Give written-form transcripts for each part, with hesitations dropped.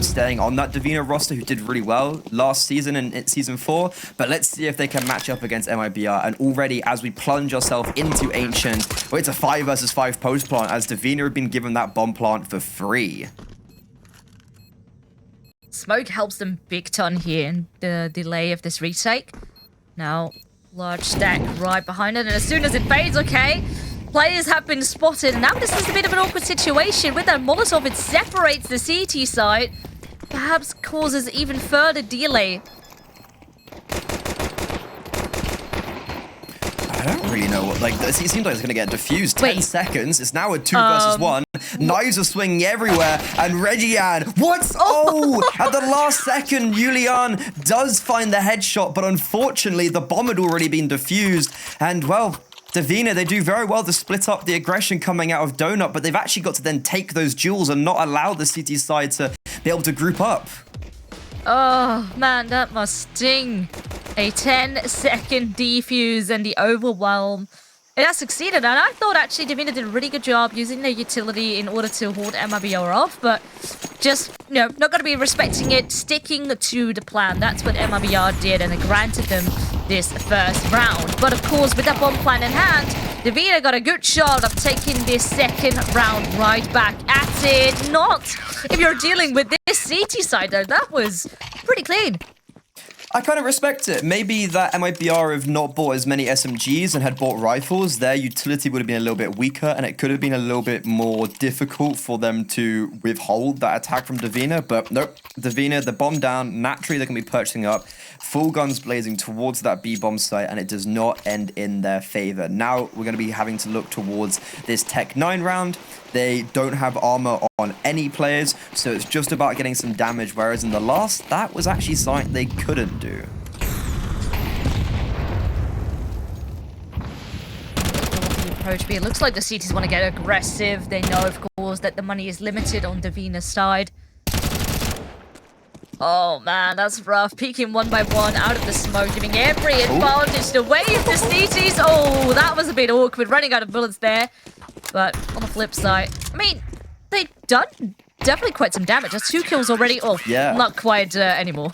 staying on that Divina roster, who did really well last season in Season 4. But let's see if they can match up against MIBR. And already, as we plunge ourselves into Ancient, well, it's a 5 versus 5 post plant, as Divina had been given that bomb plant for free. Smoke helps them big ton here in the delay of this retake. Now, large stack right behind it, and as soon as it fades, okay, players have been spotted. Now this is a bit of an awkward situation. With that Molotov, it separates the CT side, perhaps causes even further delay. I don't really know what, like, it seems like it's going to get diffused. 10 seconds. It's now a 2 versus 1. Knives are swinging everywhere. And REGIANE, what? Oh, at the last second, Julian does find the headshot, but unfortunately, the bomb had already been diffused. And, well, Divina, they do very well to split up the aggression coming out of Donut, but they've actually got to then take those duels and not allow the CT side to be able to group up. Oh, man, that must sting. A 10-second defuse and the overwhelm. It has succeeded, and I thought actually Divina did a really good job using their utility in order to hold MIBR off, but just, you know, not going to be respecting it, sticking to the plan. That's what MIBR did, and it granted them this first round. But of course, with that bomb plan in hand, Divina got a good shot of taking this second round right back at it. Not if you're dealing with this CT side, though. That was pretty clean. I kind of respect it. Maybe that MIBR have not bought as many SMGs and had bought rifles. Their utility would have been a little bit weaker, and it could have been a little bit more difficult for them to withhold that attack from Divina. But nope, Divina, the bomb down. Naturally, they're going to be purchasing up. Full guns blazing towards that B-bomb site, and it does not end in their favor. Now, we're going to be having to look towards this Tech 9 round. They don't have armor on any players, so it's just about getting some damage, whereas in the last, that was actually something they couldn't do. Approach B. It looks like the CTs want to get aggressive. They know, of course, that the money is limited on Divina's side. Oh man, that's rough. Peeking one by one out of the smoke, giving every advantage to wave the CTs. Oh, that was a bit awkward, running out of bullets there. But on the flip side, I mean, they've done definitely quite some damage. That's 2 kills already. Oh, yeah. Not quite anymore.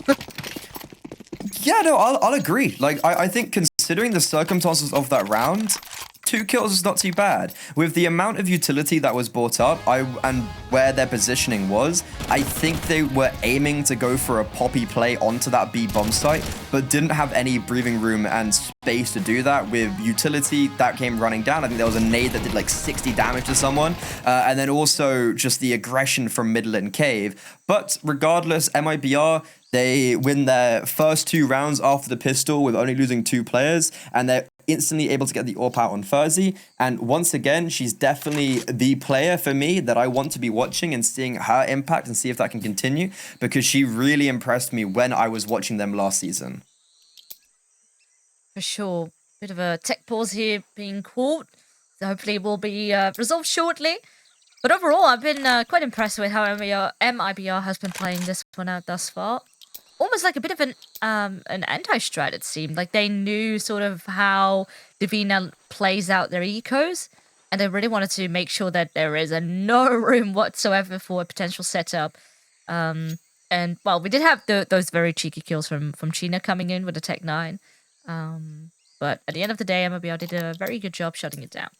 Yeah, no, I'll agree. Like, I think considering the circumstances of that round, 2 kills is not too bad. With the amount of utility that was brought up and where their positioning was, I think they were aiming to go for a poppy play onto that B bomb site, but didn't have any breathing room and space to do that. With utility, that came running down. I think there was a nade that did like 60 damage to someone. And then also just the aggression from middle and cave. But regardless, MIBR, they win their first 2 rounds after the pistol with only losing 2 players, and they're instantly able to get the AWP out on Furzy. And once again, she's definitely the player for me that I want to be watching and seeing her impact and see if that can continue, because she really impressed me when I was watching them last season. For sure. Bit of a tech pause here being called. So hopefully it will be resolved shortly. But overall, I've been quite impressed with how MIBR has been playing this one out thus far. Almost like a bit of an anti-strat, it seemed. Like they knew sort of how Divina plays out their ecos, and they really wanted to make sure that there is no room whatsoever for a potential setup. And, well, we did have those very cheeky kills from China coming in with the Tech 9. But at the end of the day, MIBR did a very good job shutting it down.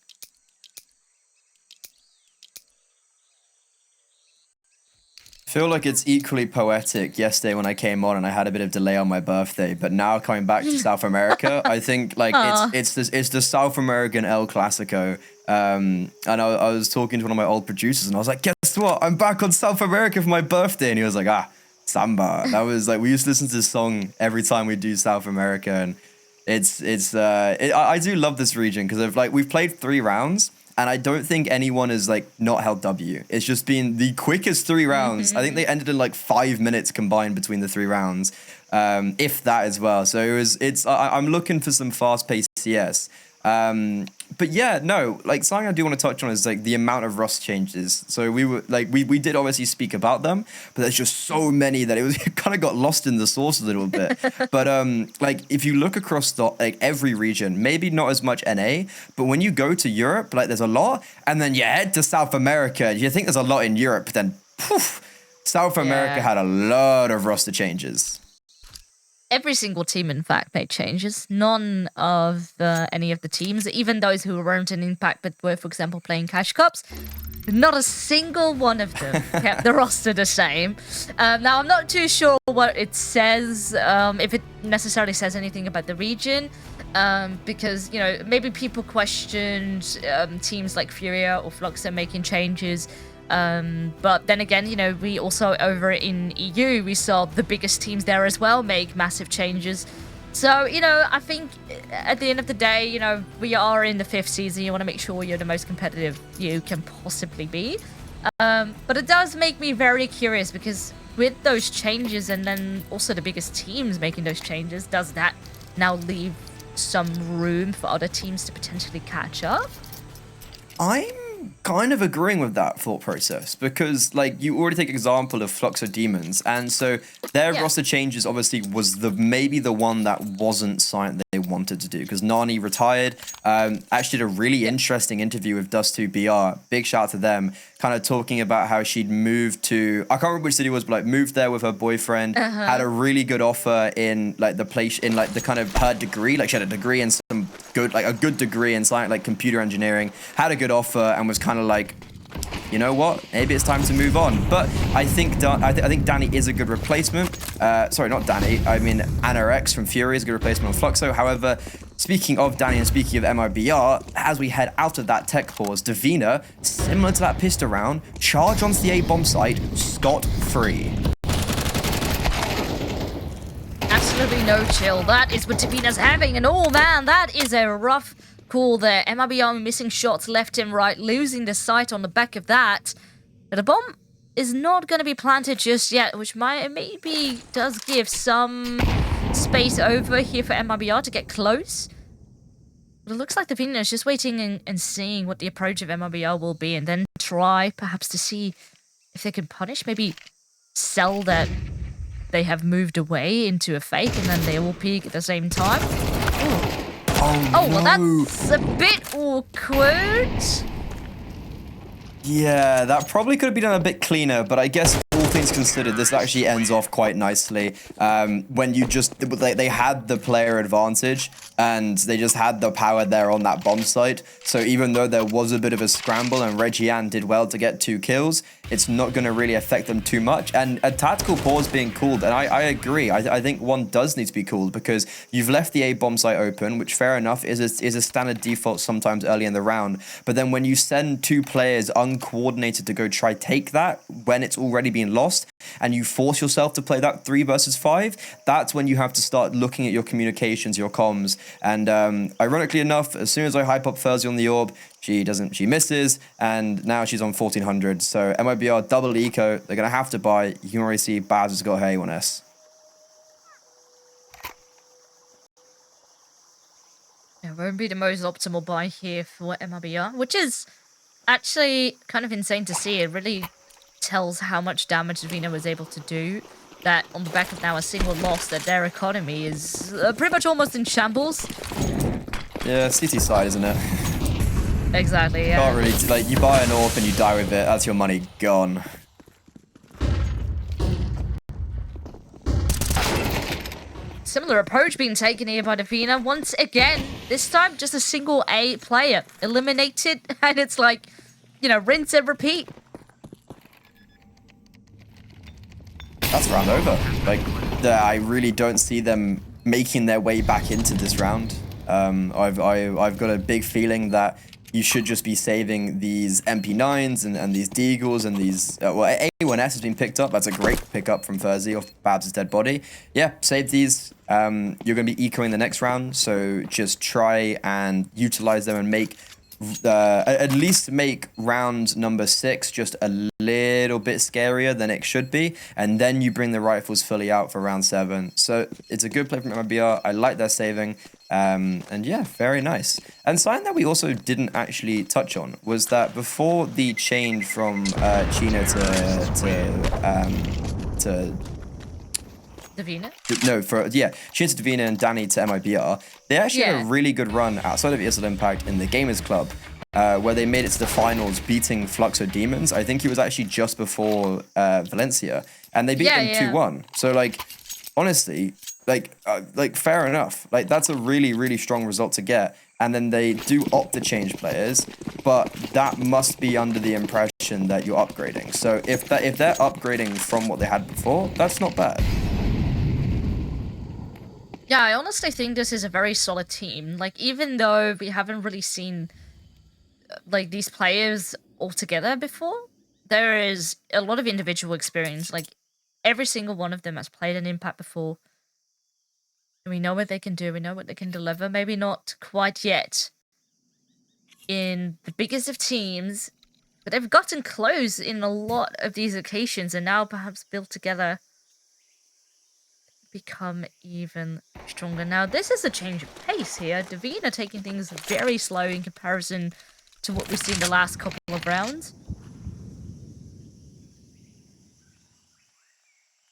I feel like it's equally poetic yesterday when I came on and I had a bit of delay on my birthday, but now coming back to South America, I think like it's the South American El Clasico. And I was talking to one of my old producers and I was like, guess what? I'm back on South America for my birthday. And he was like, samba. That was like, we used to listen to this song every time we do South America. And I do love this region because we've played 3 rounds. And I don't think anyone has like not held W. It's just been the quickest 3 rounds. I think they ended in like 5 minutes combined between the 3 rounds, if that as well. So I'm looking for some fast-paced CS. But yeah, no, like something I do want to touch on is like the amount of Rust changes. So we did obviously speak about them, but there's just so many that it kind of got lost in the sauce a little bit. But like if you look across every region, maybe not as much NA, but when you go to Europe, like there's a lot, and then you head to South America, you think there's a lot in Europe, then poof, South America had a lot of roster changes. Every single team, in fact, made changes. None of any of the teams, even those who weren't in Impact but were, for example, playing Cash Cups, not a single one of them kept the roster the same. Now, I'm not too sure what it says, if it necessarily says anything about the region, because, you know, maybe people questioned teams like Furia or Fluxo making changes. But then again, you know, we also over in EU, we saw the biggest teams there as well make massive changes. So, you know, I think at the end of the day, you know, we are in the 5th season. You want to make sure you're the most competitive you can possibly be. But it does make me very curious because with those changes and then also the biggest teams making those changes, does that now leave some room for other teams to potentially catch up? I'm kind of agreeing with that thought process because, like, you already take example of Fluxo Demons, and so their roster changes obviously was maybe the one that wasn't something they wanted to do because Nani retired. Actually did a really interesting interview with Dust2BR. Big shout out to them, kind of talking about how she'd moved to, I can't remember which city it was, but like moved there with her boyfriend, had a really good offer in like the place, in like the kind of her degree, like she had a degree in some good, like a good degree in science, like computer engineering, had a good offer and was kind of like, you know what, maybe it's time to move on. But I think I think Danny is a good replacement. Sorry, not Danny, I mean Anna X from Fury is a good replacement on Fluxo. However, speaking of Danny and speaking of MIBR, as we head out of that tech pause, Divina, similar to that pistol round, charge onto the A-bomb site scot-free. Absolutely no chill. That is what Divina's having, and oh man, that is a rough call there. MIBR missing shots left and right, losing the sight on the back of that. But the bomb is not going to be planted just yet, which maybe does give some space over here for MIBR to get close. But it looks like Divina is just waiting and seeing what the approach of MIBR will be, and then try perhaps to see if they can punish, maybe sell that they have moved away into a fake, and then they will peek at the same time. Ooh. Oh, well, that's a bit awkward. Yeah, that probably could have been done a bit cleaner, but I guess all things considered, this actually ends off quite nicely. When you just, they had the player advantage and they just had the power there on that bomb site. So even though there was a bit of a scramble and REGIANE did well to get 2 kills, it's not going to really affect them too much. And a tactical pause being called, and I agree, I think one does need to be called because you've left the A-bomb site open, which fair enough is a standard default sometimes early in the round. But then when you send 2 players uncoordinated to go try take that when it's already been lost, and you force yourself to play that 3 versus 5, that's when you have to start looking at your communications, your comms. And ironically enough, as soon as I hype up Thursday on the orb, she misses, and now she's on 1400. So MIBR double eco, they're gonna have to buy. You can already see Babs has got her A1S. It won't be the most optimal buy here for MIBR, which is actually kind of insane to see. It really tells how much damage Divina was able to do. That on the back of now a single loss, that their economy is pretty much almost in shambles. Yeah, CT side, isn't it? Exactly, yeah. Can't really, like, you buy an AWP and you die with it, that's your money gone. Similar approach being taken here by Divina. Once again, this time just a single A player eliminated, and it's like, you know, rinse and repeat. That's round over. Like, I really don't see them making their way back into this round. I've got a big feeling that you should just be saving these MP9s and these Deagles and these... well, A1S has been picked up. That's a great pickup from Thursday off Babs' dead body. Yeah, save these. You're going to be ecoing the next round, so just try and utilize them and make... at least make round number 6 just a little bit scarier than it should be, and then you bring the rifles fully out for round 7. So it's a good play from MIBR. I like their saving, and yeah, very nice. And something that we also didn't actually touch on was that before the change from Chino to Divina? No, Chino to Divina and Danny to MIBR. They actually had a really good run outside of ESL Impact in the Gamers Club. where they made it to the finals, beating Fluxo Demons. I think it was actually just before Valencia, and they beat them 2-1. So like, honestly, like fair enough. Like that's a really, really strong result to get. And then they do opt to change players, but that must be under the impression that you're upgrading. So if they're upgrading from what they had before, that's not bad. Yeah, I honestly think this is a very solid team. Like, even though we haven't really seen like these players all together before, there is a lot of individual experience. Like, every single one of them has played an Impact before. We know what they can do. We know what they can deliver. Maybe not quite yet in the biggest of teams, but they've gotten close in a lot of these occasions, and now perhaps built together become even stronger. Now, this is a change of pace here. Divina taking things very slow in comparison to what we've seen the last couple of rounds.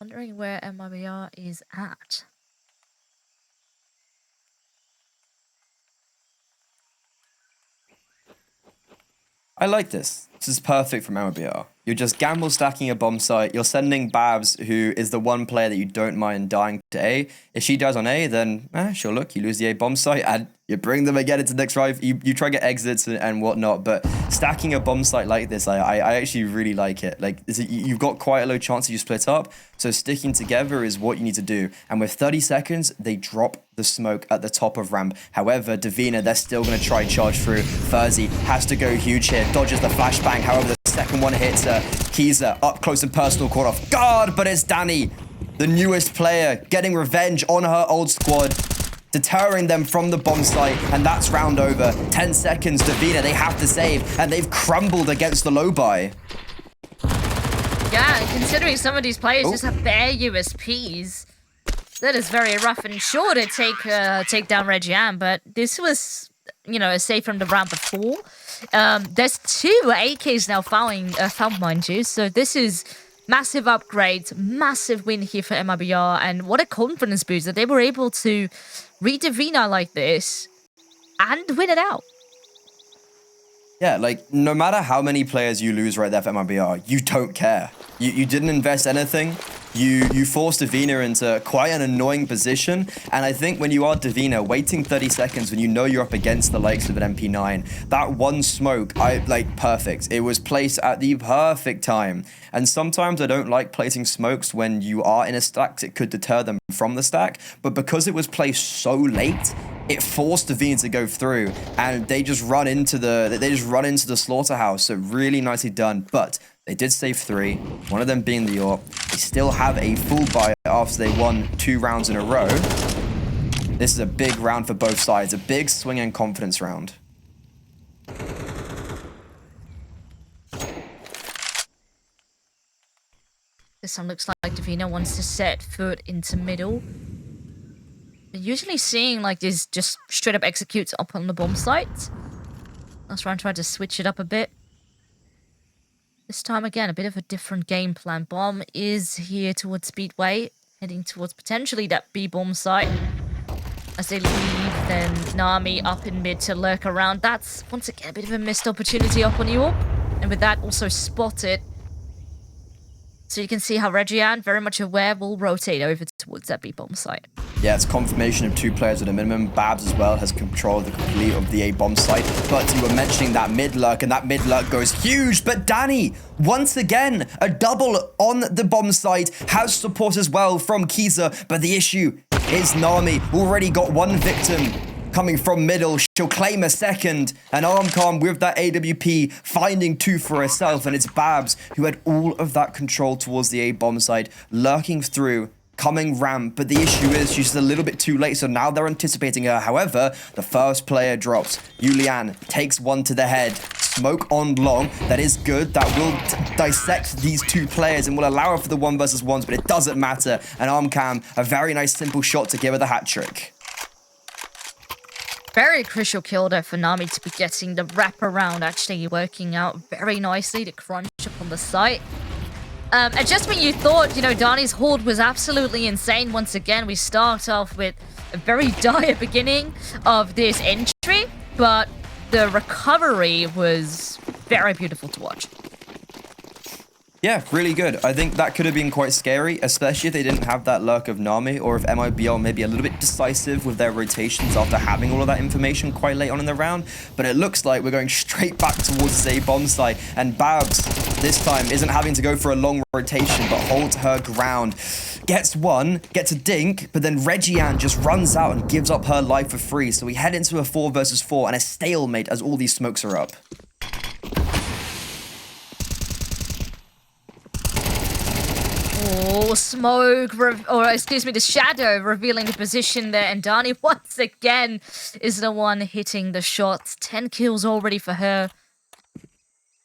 Wondering where MIBR is at. I like this. This is perfect from MIBR. You're just gamble stacking a bomb site. You're sending Babs, who is the one player that you don't mind dying to A. If she dies on A, then sure, look, you lose the A bomb site and you bring them again into the next drive. You try to get exits and whatnot, but stacking a bomb site like this, I actually really like it. Like, you've got quite a low chance you split up, so sticking together is what you need to do. And with 30 seconds, they drop the smoke at the top of ramp. However, Divina, they're still going to try charge through. Furzy has to go huge here, dodges the flashbang. However, the second one hits Kiza up close and personal, caught off guard, but it's Danny, the newest player, getting revenge on her old squad, deterring them from the bomb site, and that's round over. 10 seconds, Divina, they have to save, and they've crumbled against the low buy. Yeah, considering some of these players just have bare USPs, that is very rough and sure to take down REGIANE, but this was, you know, a save from the round before. There's 2 AKs now found, mind you, so this is massive upgrades, massive win here for MIBR, and what a confidence boost that they were able to read Divina like this and win it out. Yeah, like, no matter how many players you lose right there for MIBR, you don't care. You didn't invest anything. You forced Divina into quite an annoying position, and I think when you are Divina, waiting 30 seconds when you know you're up against the likes of an MP9, that one smoke, perfect. It was placed at the perfect time. And sometimes I don't like placing smokes when you are in a stack, it could deter them from the stack, but because it was placed so late, it forced Divina to go through, and they just run into the slaughterhouse. So really nicely done, but they did save 3, one of them being the AWP. They still have a full buy after they won 2 rounds in a row. This is a big round for both sides, a big swing and confidence round. This one looks like Divina wants to set foot into middle. We're usually seeing like this just straight up executes up on the bomb site. Last round tried to switch it up a bit. This time, again, a bit of a different game plan. Bomb is here towards Speedway, heading towards potentially that B-bomb site. As they leave, then Nami up in mid to lurk around. That's, once again, a bit of a missed opportunity up on you. And with that, also spotted. So you can see how REGIANE, very much aware, will rotate over towards that B-bomb site. Yeah, it's confirmation of 2 players at a minimum. Babs as well has control of the complete of the A-bomb site. But you were mentioning that mid-lurk, and that mid-lurk goes huge. But Danny, once again, a double on the bomb site, has support as well from Kiza. But the issue is Nami already got 1 victim coming from middle. She'll claim a second, and Armcom with that AWP finding 2 for herself, and it's Babs who had all of that control towards the A-bomb side, lurking through, coming ramp, but the issue is she's a little bit too late, so now they're anticipating her. However, the first player drops. Julian takes 1 to the head. Smoke on long. That is good. That will dissect these 2 players and will allow her for the 1 versus 1s, but it doesn't matter. And Armcam, a very nice simple shot to give her the hat trick. Very crucial kill there for Nami to be getting the wraparound, actually working out very nicely to crunch up on the site. And just when you thought, you know, Donnie's hold was absolutely insane, once again, we start off with a very dire beginning of this entry, but the recovery was very beautiful to watch. Yeah, really good. I think that could have been quite scary, especially if they didn't have that lurk of Nami, or if MIBR maybe a little bit decisive with their rotations after having all of that information quite late on in the round. But it looks like we're going straight back towards the A bomb site, and Babs this time isn't having to go for a long rotation, but holds her ground. Gets one, gets a dink, but then REGIANE just runs out and gives up her life for free. So we head into a 4 versus 4 and a stalemate as all these smokes are up. Oh, smoke, or excuse me, the shadow revealing the position there. And Dani, once again, is the one hitting the shots. 10 kills already for her.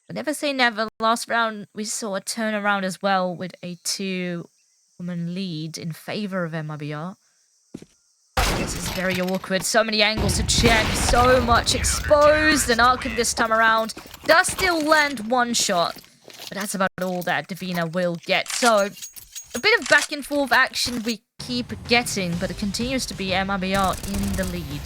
But never say never. Last round, we saw a turnaround as well with a 2-woman lead in favor of MIBR. This is very awkward. So many angles to check. So much exposed. And Arkin this time around does still land one shot. But that's about all that Divina will get. So, a bit of back and forth action we keep getting, but it continues to be MIBR in the lead.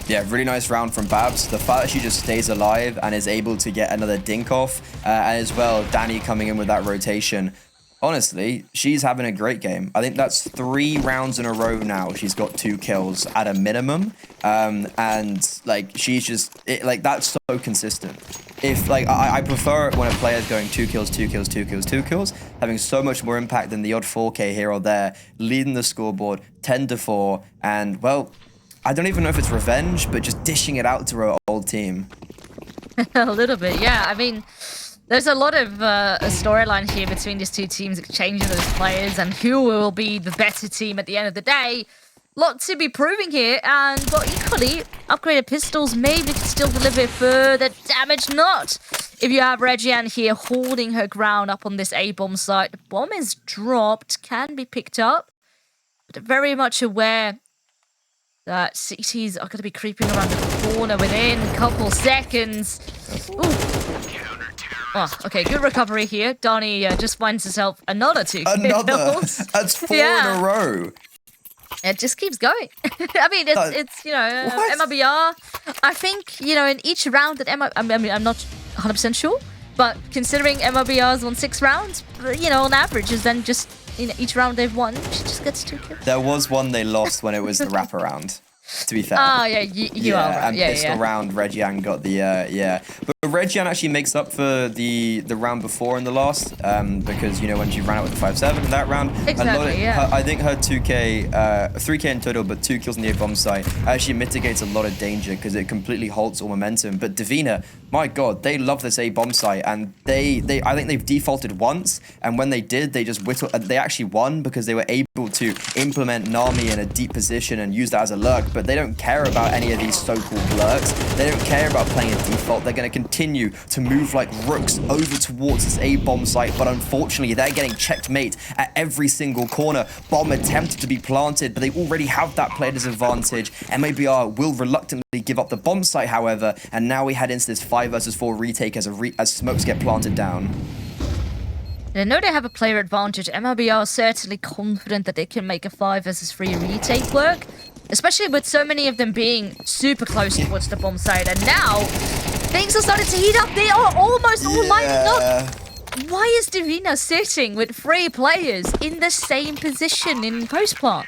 Yeah, really nice round from Babs. The fact that she just stays alive and is able to get another dink off, and as well, Dani coming in with that rotation. Honestly, she's having a great game. I think that's 3 rounds in a row now. She's got 2 kills at a minimum, and like she's just that's so consistent. If like I prefer it when a player's going 2 kills, 2 kills, 2 kills, 2 kills, having so much more impact than the odd 4K here or there, leading the scoreboard 10-4, and well, I don't even know if it's revenge, but just dishing it out to her old team. A little bit, yeah. I mean, there's a lot of a storyline here between these two teams exchanging those players and who will be the better team at the end of the day. Lot to be proving here, and well, equally, upgraded pistols maybe can still deliver further damage. Not if you have REGIANE here holding her ground up on this A-bomb site. The bomb is dropped, can be picked up, but very much aware that CTs are going to be creeping around the corner within a couple seconds. Ooh. Oh, okay, good recovery here. Dani just finds herself another 2 kills. Another? That's 4 in a row. It just keeps going. I mean, it's you know, MIBR. I think, you know, in each round that I mean, I'm not 100% sure, but considering MIBR's won 6 rounds, you know, on average, is then just in each round they've won, she just gets 2 kills. There was one they lost when it was the wraparound, to be fair. Ah, yeah, you are right. And pistol round, REGIANE got the, yeah. But REGIANE actually makes up for the round before in the last, because, you know, when she ran out with the 5-7 in that round, exactly, I think her 2K, 3K in total, but 2 kills in the A-bomb site actually mitigates a lot of danger because it completely halts all momentum. But Divina, my God, they love this A-bomb site, and I think they've defaulted once, and when they did, they just they actually won because they were able to implement Nami in a deep position and use that as a lurk, but they don't care about any of these so-called lurks. They don't care about playing a default. They're going to continue to move like rooks over towards this A-bomb site, but unfortunately, they're getting checkmate at every single corner. Bomb attempted to be planted, but they already have that player disadvantage. MIBR will reluctantly give up the bomb site, however, and now we head into this 5 versus 4 retake as smokes get planted down. I know they have a player advantage. MIBR are certainly confident that they can make a 5 versus 3 retake work, especially with so many of them being super close towards the bomb site. And now, things are starting to heat up. They are almost all lining up. Why is Divina sitting with 3 players in the same position in post-plant?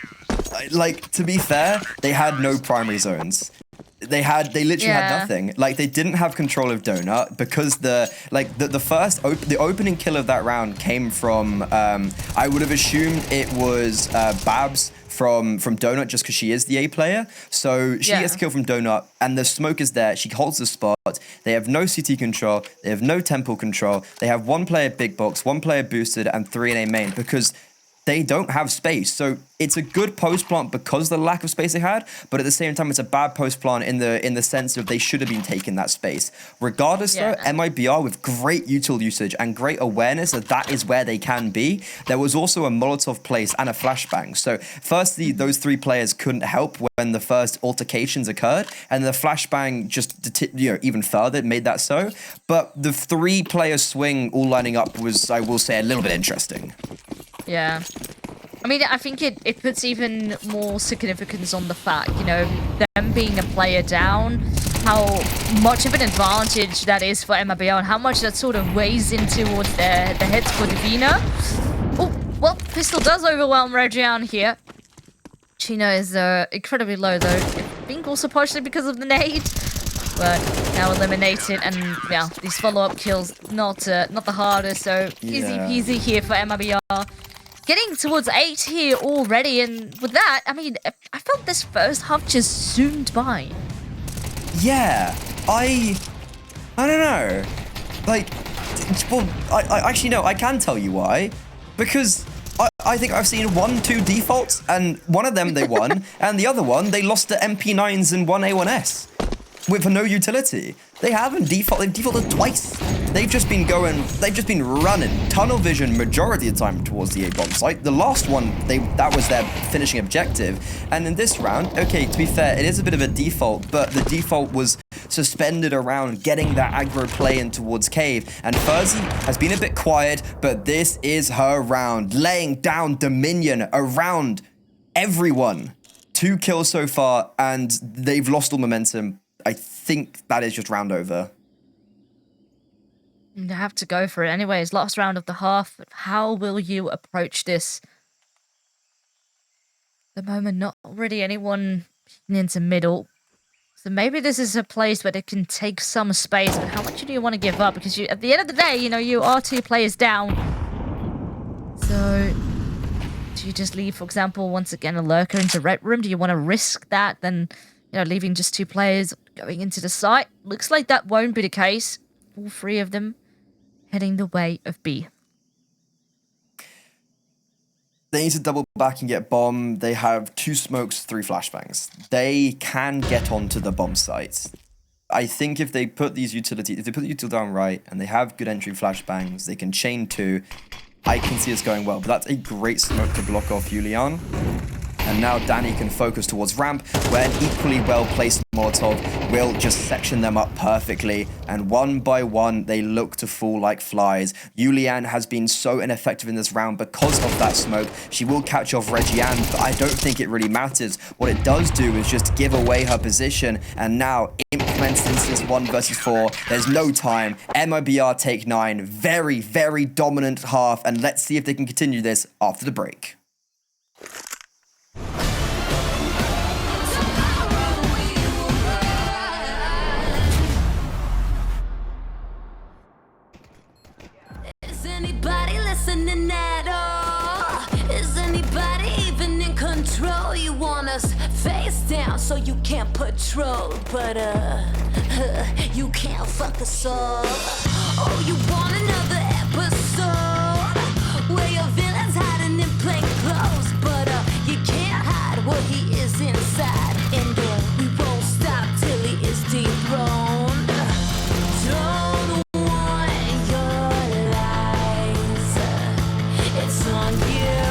Like, to be fair, they had no primary zones. They literally had nothing. Like, they didn't have control of Donut because the opening kill of that round came from, I would have assumed it was Babs from Donut just because she is the A player. So she gets killed from Donut and the smoke is there. She holds the spot. They have no CT control. They have no temple control. They have 1 player big box, 1 player boosted, and 3 in A main because they don't have space. So it's a good post plant because of the lack of space they had, but at the same time, it's a bad post plant in the sense of they should have been taking that space. Regardless, though, MIBR with great util usage and great awareness that is where they can be. There was also a Molotov place and a flashbang. So firstly, those 3 players couldn't help when the first altercations occurred, and the flashbang just even further made that so. But the 3 player swing all lining up was, I will say, a little bit interesting. Yeah. I mean, I think it puts even more significance on the fact, you know, them being a player down, how much of an advantage that is for MIBR and how much that sort of weighs in towards their heads for Divina. Oh, well, pistol does overwhelm REGIANE here. Chino is incredibly low though. I think also partially because of the nade. But now eliminated, and yeah, these follow-up kills not the hardest, so easy peasy here for MIBR. Getting towards 8 here already, and with that, I mean, I felt this first half just zoomed by. Yeah, I don't know. Like, well, I actually know, I can tell you why. Because I think I've seen 1-2 defaults, and one of them they won, and the other one they lost to MP9s and 1A1S. With no utility. They haven't they've defaulted twice. They've just been running tunnel vision majority of the time towards the A bomb site. The last one, that was their finishing objective. And in this round, okay, to be fair, it is a bit of a default, but the default was suspended around getting that aggro play in towards cave. And Fuzzy has been a bit quiet, but this is her round, laying down dominion around everyone. 2 kills so far, and they've lost all momentum. I think that is just round over. You have to go for it anyways. Last round of the half. How will you approach this? At the moment, not really anyone into middle. So maybe this is a place where they can take some space. But how much do you want to give up? Because at the end of the day, you are 2 players down. So do you just leave, for example, once again, a lurker into red room? Do you want to risk that? Then, leaving just 2 players going into the site. Looks like that won't be the case. All 3 of them heading the way of B. They need to double back and get bomb. They have 2 smokes, 3 flashbangs. They can get onto the bomb site. I think if they put the utility down right and they have good entry flashbangs, they can chain 2. I can see it's going well, but that's a great smoke to block off Julian. And now Danny can focus towards ramp, where an equally well-placed Molotov will just section them up perfectly. And one by one, they look to fall like flies. Julian has been so ineffective in this round because of that smoke. She will catch off REGIANE, but I don't think it really matters. What it does do is just give away her position. And now, implements into this 1 versus 4. There's no time. MIBR take 9. Very, very dominant half. And let's see if they can continue this after the break. Listening at all? Is anybody even in control? You want us face down so you can't patrol, but you can't fuck us all. Oh, you want another episode where your villain's hiding in plain clothes, but you can't hide what he is inside, and we won't stop till he is dethroned. Don't want your lies. It's on you.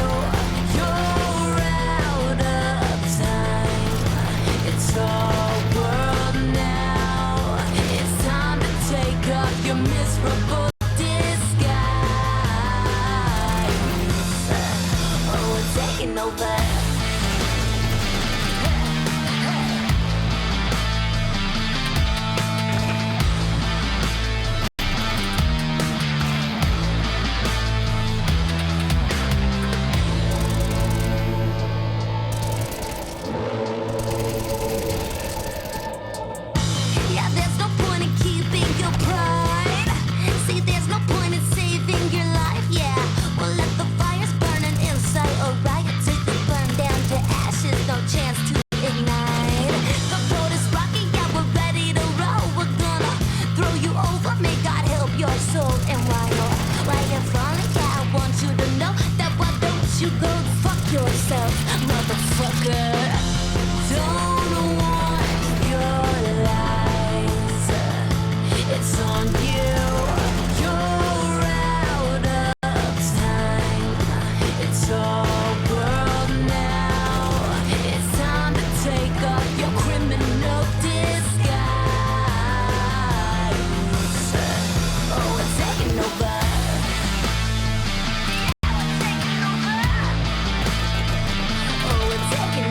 You're out of time. It's our world now. It's time to take off your miserable disguise. Oh, we're taking over.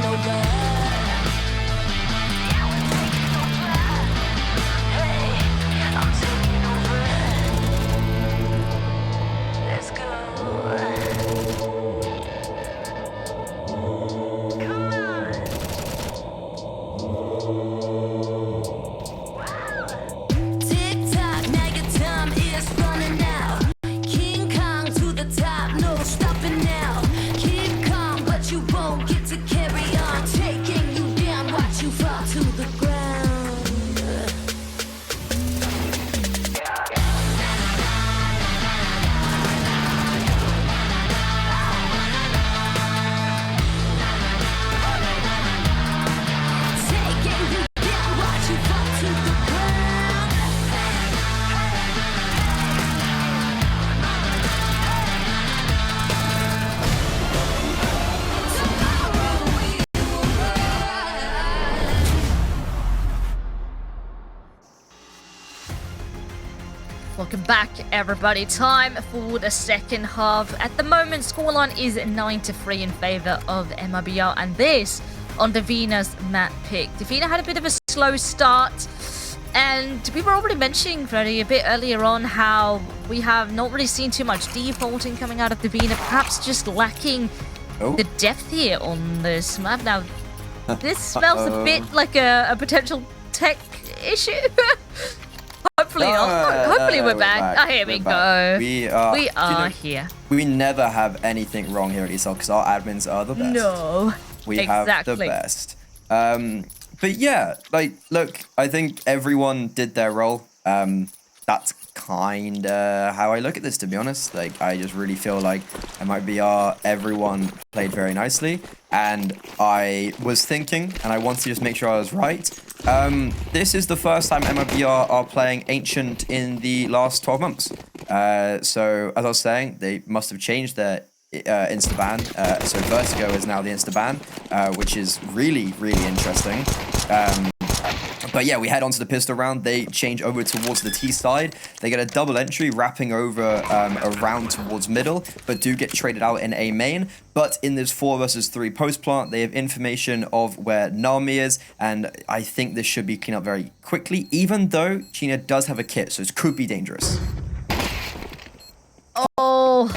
Over. Welcome back, everybody. Time for the second half. At the moment, scoreline is 9-3 in favor of MIBR, and this on Divina's map pick. Divina had a bit of a slow start, and we were already mentioning, Freddy, a bit earlier on how we have not really seen too much defaulting coming out of Divina, perhaps just lacking the depth here on this map. Now, this smells a bit like a potential tech issue. Hopefully not. Hopefully we're back. Oh, here we go. We are here. We never have anything wrong here at ESL because our admins are the best. No. We have the best. But yeah, like, look, I think everyone did their role. That's kind of how I look at this, to be honest. Like, I just really feel like MIBR, everyone played very nicely. And I was thinking, and I wanted to just make sure I was right. This is the first time MIBR are playing Ancient in the last 12 months. So, as I was saying, they must have changed their insta-ban. So Vertigo is now the insta-ban, which is really, really interesting. But yeah, we head on to the pistol round. They change over towards the T side. They get a double entry, wrapping over around towards middle, but do get traded out in A main. But in this 4 versus 3 post plant, they have information of where Nami is, and I think this should be cleaned up very quickly, even though Gina does have a kit, so it could be dangerous. Oh,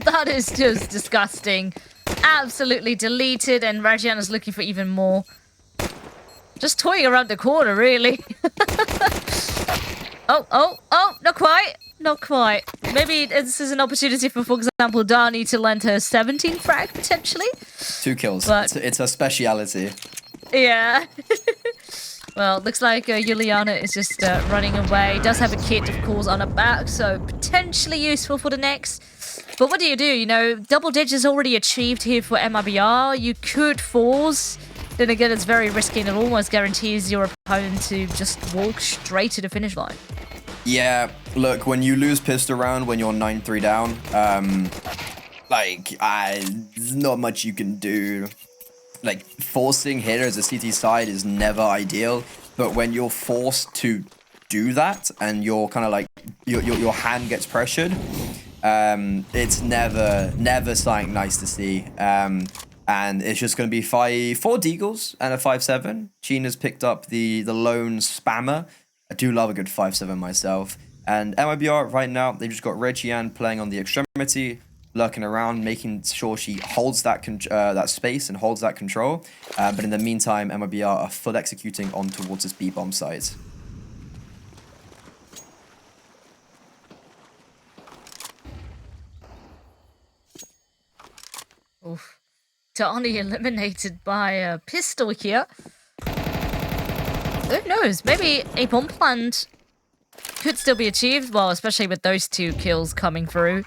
that is just disgusting. Absolutely deleted, and REGIANE is looking for even more. Just toying around the corner, really. Oh, not quite. Not quite. Maybe this is an opportunity for example, Dani to lend her 17 frag, potentially. 2 kills. But it's a speciality. Yeah. Well, looks like Juliana is just running away. Does have a kit, of course, on her back, so potentially useful for the next. But what do? You know, double digits already achieved here for MIBR. You could force. Then again, it's very risky and it almost guarantees your opponent to just walk straight to the finish line. Yeah, look, when you lose pistol round, when you're 9-3 down, there's not much you can do. Like, forcing hitters at CT side is never ideal, but when you're forced to do that and you're kind of like, your hand gets pressured, it's never something nice to see. And it's just going to be 4 Deagles and a 5-7. Gina's picked up the lone spammer. I do love a good 5-7 myself. And MIBR right now, they've just got REGIANE playing on the extremity, lurking around, making sure she holds that space and holds that control. But in the meantime, MIBR are full executing on towards this B-bomb site. Oof. Dani eliminated by a pistol here. Who knows? Maybe a bomb plant could still be achieved. Well, especially with those 2 kills coming through.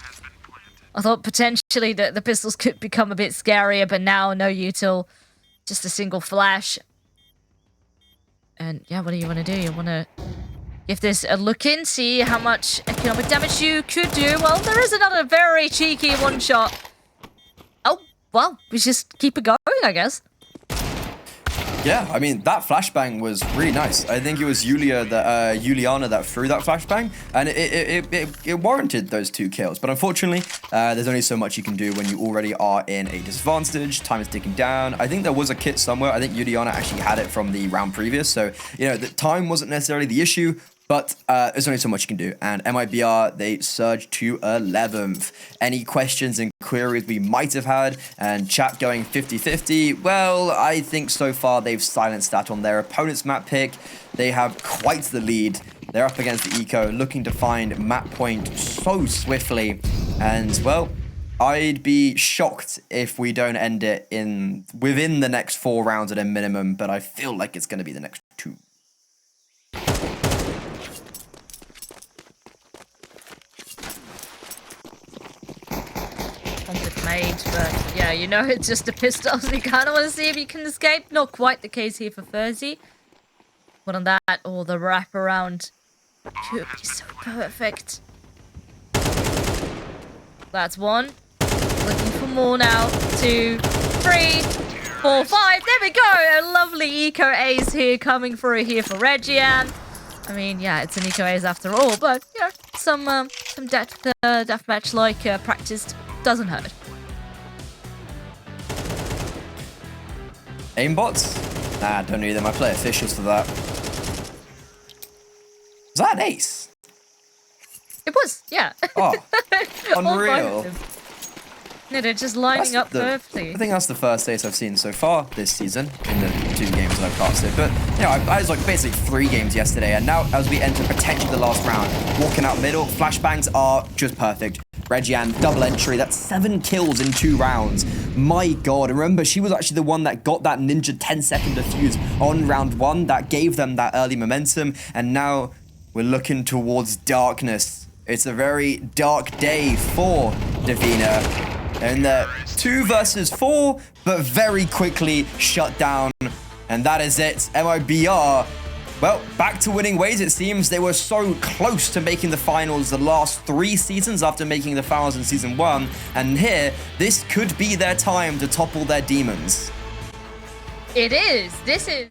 I thought potentially that the pistols could become a bit scarier, but now no util. Just a single flash. And yeah, what do you want to do? You want to give this a look in, see how much economic damage you could do. Well, there is another very cheeky one-shot. Oh, well, we just keep it going, I guess. Yeah, I mean, that flashbang was really nice. I think it was Juliana that threw that flashbang, and it warranted those 2 kills. But unfortunately, there's only so much you can do when you already are in a disadvantage. Time is ticking down. I think there was a kit somewhere. I think Juliana actually had it from the round previous. So, you know, the time wasn't necessarily the issue. But there's only so much you can do. And MIBR, they surged to 11th. Any questions and queries we might have had, and chat going 50-50, well, I think so far they've silenced that on their opponent's map pick. They have quite the lead. They're up against the eco, looking to find map point so swiftly. And, well, I'd be shocked if we don't end it within the next 4 rounds at a minimum, but I feel like it's going to be the next 2. Made, but yeah, you know, it's just a pistol. You kind of want to see if you can escape. Not quite the case here for Furzy. But on that, or the wraparound could be so perfect. That's 1. Looking for more now. 2, 3, 4, 5. There we go. A lovely eco ace here coming through here for REGIANE. I mean, yeah, it's an eco ace after all, but you know, some deathmatch like practiced doesn't hurt. Aimbots? Nah, don't need them. I play officials for that. Was that an ace? It was, yeah. Oh, All five unreal. of them. No, they're just lining up perfectly. I think that's the first ace I've seen so far this season in the 2 games that I've casted. But, you know, I was like basically 3 games yesterday, and now as we enter potentially the last round, walking out middle, flashbangs are just perfect. REGIANE, double entry, that's 7 kills in 2 rounds. My God, remember, she was actually the one that got that ninja 10-second defuse on round 1 that gave them that early momentum, and now we're looking towards darkness. It's a very dark day for Divina. And 2 versus 4, but very quickly shut down. And that is it. MIBR, well, back to winning ways, it seems. They were so close to making the finals the last 3 seasons after making the finals in Season 1. And here, this could be their time to topple their demons. It is. This is.